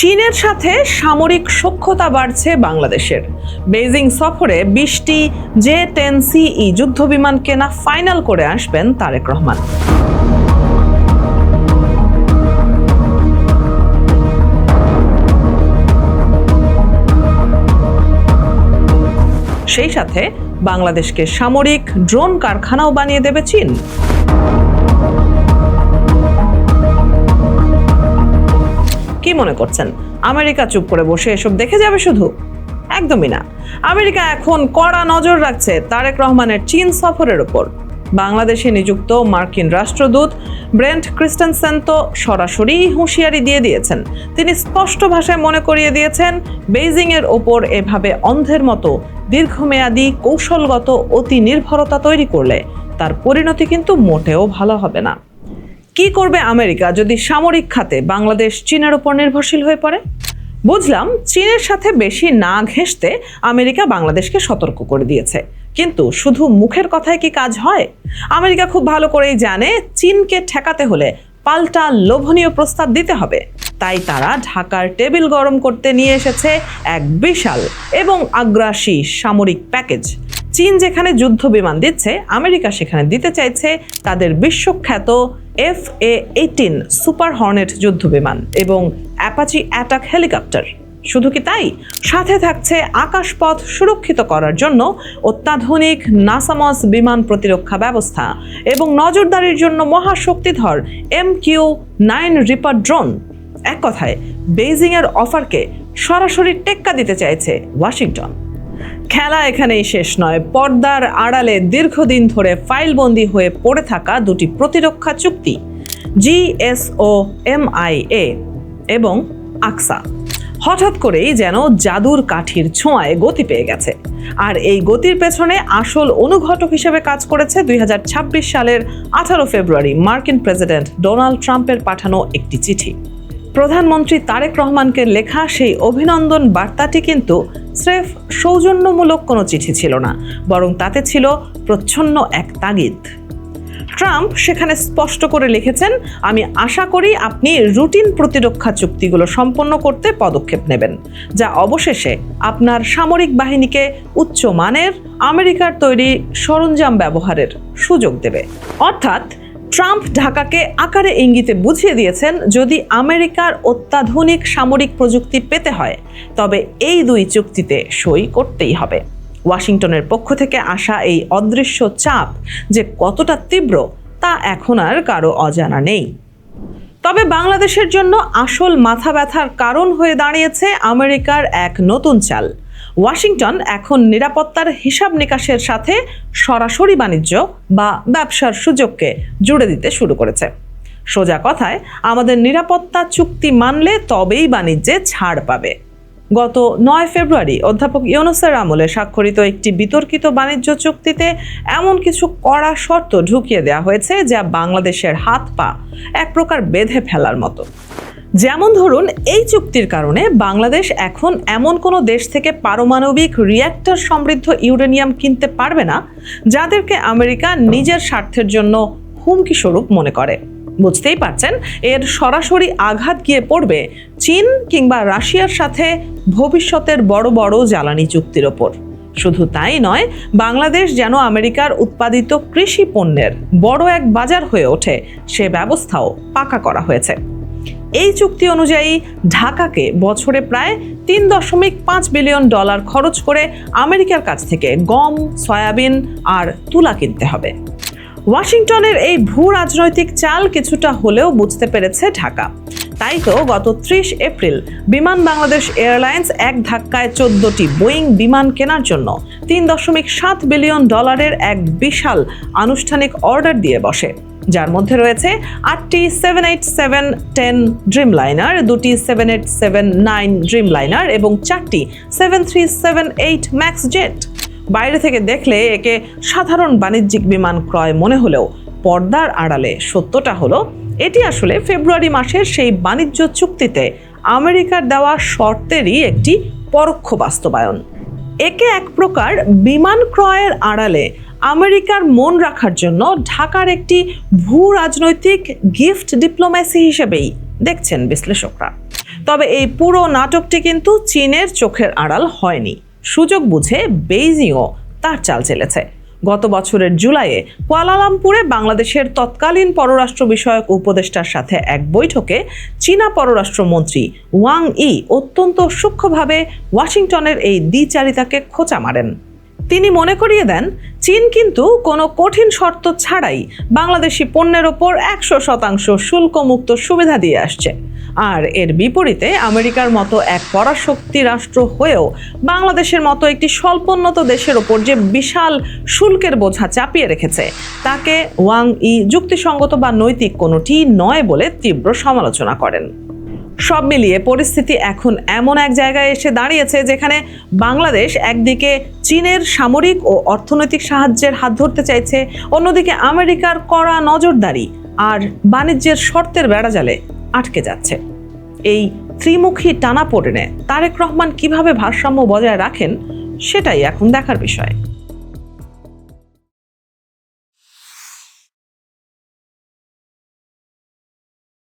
চীনের সাথে সামরিক সখ্যতা বাড়ছে বাংলাদেশের। বেইজিং সফরে 20টি J-10CE যুদ্ধবিমান কেনা ফাইনাল করে আসবেন তারেক রহমান। সেই সাথে বাংলাদেশকে সামরিক ড্রোন কারখানাও বানিয়ে দেবে চীন। কি মনে করছেন আমেরিকা চুপ করে বসে এসব দেখে যাবে শুধু? একদমই না। আমেরিকা এখন কড়া নজর রাখছে তারেক রহমানের চীন সফরের উপর। বাংলাদেশে নিযুক্ত মার্কিন রাষ্ট্রদূত ব্রেন্ট ক্রিস্টেনসেন তো সরাসরি হুঁশিয়ারি দিয়ে দিয়েছেন। তিনি স্পষ্ট ভাষায় মনে করিয়ে দিয়েছেন, বেইজিং এর ওপর এভাবে অন্ধের মতো দীর্ঘমেয়াদী কৌশলগত অতি নির্ভরতা তৈরি করলে তার পরিণতি কিন্তু মোটেও ভালো হবে না। কি করবে আমেরিকা যদি সামরিক খাতে বাংলাদেশ চীনের উপর নির্ভরশীল হয়ে পড়ে? বুঝলাম চীনের সাথে বেশি না ঘেঁষতে আমেরিকা বাংলাদেশকে সতর্ক করে দিয়েছে, কিন্তু শুধু মুখের কথায় কি কাজ হয়? আমেরিকা খুব ভালো করেই জানে চীনকে ঠেকাতে হলে পাল্টা লোভনীয় প্রস্তাব দিতে হবে। তাই তারা ঢাকার টেবিল গরম করতে নিয়ে এসেছে এক বিশাল এবং আগ্রাসী সামরিক প্যাকেজ। চীন যেখানে যুদ্ধ বিমান দিচ্ছে, আমেরিকা সেখানে দিতে চাইছে তাদের বিশ্বখ্যাত F/A-18 সুপার হর্নেট যুদ্ধ বিমান এবং অ্যাপাচি অ্যাটাক হেলিকপ্টার। শুধু কি তাই, সাথে থাকছে আকাশপথ সুরক্ষিত করার জন্য অত্যাধুনিক নাসামস বিমান প্রতিরক্ষা ব্যবস্থা এবং নজরদারির জন্য মহাশক্তিধর MQ-9 রিপার ড্রোন। এক কথায় বেইজিং এর অফারকে সরাসরি টেক্কা দিতে চাইছে ওয়াশিংটন। খেলা এখানেই শেষ নয়। পর্দার আড়ালে দীর্ঘদিন ধরে ফাইলবন্দি হয়ে পড়ে থাকা দুটি প্রতিরক্ষা চুক্তি, GSOMIA এবং আকসা, হঠাৎ করেই যেন জাদুর কাঠির ছোঁয়ায় গতি পেয়ে গেছে। আর এই গতির পেছনে আসল অনুঘটক হিসেবে কাজ করেছে 2026 সালের 18 ফেব্রুয়ারি মার্কিন প্রেসিডেন্ট ডোনাল্ড ট্রাম্পের পাঠানো একটি চিঠি। প্রধানমন্ত্রী তারেক রহমানকে লেখা সেই অভিনন্দন বার্তাটি কিন্তু স্রেফ সৌজন্যমূলক কোনো চিঠি ছিল না, বরং তাতে ছিল প্রচ্ছন্ন এক তাগিদ। ট্রাম্প সেখানে স্পষ্ট করে লিখেছেন, আমি আশা করি আপনি রুটিন প্রতিরক্ষা চুক্তিগুলো সম্পন্ন করতে পদক্ষেপ নেবেন, যা অবশেষে আপনার সামরিক বাহিনীকে উচ্চমানের আমেরিকার তৈরি সরঞ্জাম ব্যবহারের সুযোগ দেবে। অর্থাৎ ট্রাম্প ঢাকাকে আকারে ইঙ্গিতে বুঝিয়ে দিয়েছেন, যদি আমেরিকার অত্যাধুনিক সামরিক প্রযুক্তি পেতে হয় তবে এই দুই চুক্তিতে সই করতেই হবে। ওয়াশিংটনের পক্ষ থেকে আসা এই অদৃশ্য চাপ যে কতটা তীব্র তা এখন আর কারো অজানা নেই। তবে বাংলাদেশের জন্য আসল মাথা ব্যথার কারণ হয়ে দাঁড়িয়েছে আমেরিকার এক নতুন চাল। ওয়াশিংটন এখন নিরাপত্তার হিসাব নিকাশের সাথে সরাসরি বাণিজ্য বা ব্যবসার সুযোগকে জুড়ে দিতে শুরু করেছে। সোজা কথায়, আমাদের নিরাপত্তা চুক্তি মানলে তবেই বাণিজ্যে ছাড় পাবে। গত 9 ফেব্রুয়ারি অধ্যাপক ইউনূসের আমলে স্বাক্ষরিত একটি বিতর্কিত বাণিজ্য চুক্তিতে এমন কিছু কড়া শর্ত ঢুকিয়ে দেওয়া হয়েছে যা বাংলাদেশের হাত পা এক প্রকার বেঁধে ফেলার মতো। যেমন ধরুন, এই চুক্তির কারণে বাংলাদেশ এখন এমন কোনো দেশ থেকে পারমাণবিক রিঅ্যাক্টর সমৃদ্ধ ইউরেনিয়াম কিনতে পারবে না যাদেরকে আমেরিকা নিজের স্বার্থের জন্য হুমকি স্বরূপ মনে করে। বুঝতেই পারছেন, এর সরাসরি আঘাত গিয়ে পড়বে চীন কিংবা রাশিয়ার সাথে ভবিষ্যতের বড় বড় জ্বালানি চুক্তির ওপর। শুধু তাই নয়, বাংলাদেশ যেন আমেরিকার উৎপাদিত কৃষি পণ্যের বড় এক বাজার হয়ে ওঠে সে ব্যবস্থাও পাকা করা হয়েছে। এই চুক্তি অনুযায়ী ঢাকাকে বছরে প্রায় $3.5 বিলিয়ন খরচ করে আমেরিকার কাছ থেকে গম, সয়াবিন আর তুলা কিনতে হবে। ওয়াশিংটনের এই ভূ রাজনৈতিক চাল কিছুটা হলেও বুঝতে পেরেছে ঢাকা। তাই তো গত 30 এপ্রিল বিমান বাংলাদেশ এয়ারলাইন্স এক ধাক্কায় 14টি বোয়িং বিমান কেনার জন্য $3.7 বিলিয়ন এক বিশাল আনুষ্ঠানিক অর্ডার দিয়ে বসে, যার মধ্যে রয়েছে 8টি 787-10 ড্রিমলাইনার, 2টি 787-9 ড্রিমলাইনার এবং 4টি 7378 ম্যাক্স জেট। বাইরে থেকে দেখলে একে সাধারণ বাণিজ্যিক বিমান ক্রয় মনে হলেও পর্দার আড়ালে সত্যটা হলো, এটি আসলে ফেব্রুয়ারি মাসের সেই বাণিজ্য চুক্তিতে আমেরিকার দেওয়া শর্তেরই একটি পরোক্ষ বাস্তবায়ন। একে এক প্রকার বিমান ক্রয়ের আড়ালে আমেরিকার মন রাখার জন্য ঢাকার একটি ভূ রাজনৈতিক গিফট ডিপ্লোম্যাসি হিসেবেই দেখছেন বিশ্লেষকরা। তবে এই পুরো নাটকটি কিন্তু চীনের চোখের আড়াল হয়নি। সুযোগ বুঝে বেইজিংও তার চাল চেলেছে। গত বছরের জুলাইয়ে কুয়ালালামপুরে বাংলাদেশের তৎকালীন পররাষ্ট্র বিষয়ক উপদেষ্টার সাথে এক বৈঠকে চীনা পররাষ্ট্রমন্ত্রী ওয়াং ই অত্যন্ত সূক্ষ্মভাবে ওয়াশিংটনের এই দ্বিচারিতাকে খোঁচা মারেন। তিনি মনে করিয়ে দেন, চীন কিন্তু কোনো কঠিন শর্ত ছাড়াই বাংলাদেশি পণ্যের ওপর 100% শুল্কমুক্ত সুবিধা দিয়ে আসছে। আর এর বিপরীতে আমেরিকার মতো এক পরাশক্তি রাষ্ট্র হয়েও বাংলাদেশের মতো একটি স্বল্পোন্নত দেশের ওপর যে বিশাল শুল্কের বোঝা চাপিয়ে রেখেছে, তাকে ওয়াং ই যুক্তিসঙ্গত বা নৈতিক কোনোটি নয় বলে তীব্র সমালোচনা করেন। সব মিলিয়ে পরিস্থিতি এখন এমন এক জায়গায় এসে দাঁড়িয়েছে যেখানে বাংলাদেশ একদিকে চীনের সামরিক ও অর্থনৈতিক সাহায্যের হাত ধরতে চাইছে, অন্যদিকে আমেরিকার কড়া নজরদারি আর বাণিজ্যের শর্তের বেড়াজালে আটকে যাচ্ছে। এই ত্রিমুখী টানাপোড়েনে তারেক রহমান কিভাবে ভারসাম্য বজায় রাখেন, সেটাই এখন দেখার বিষয়।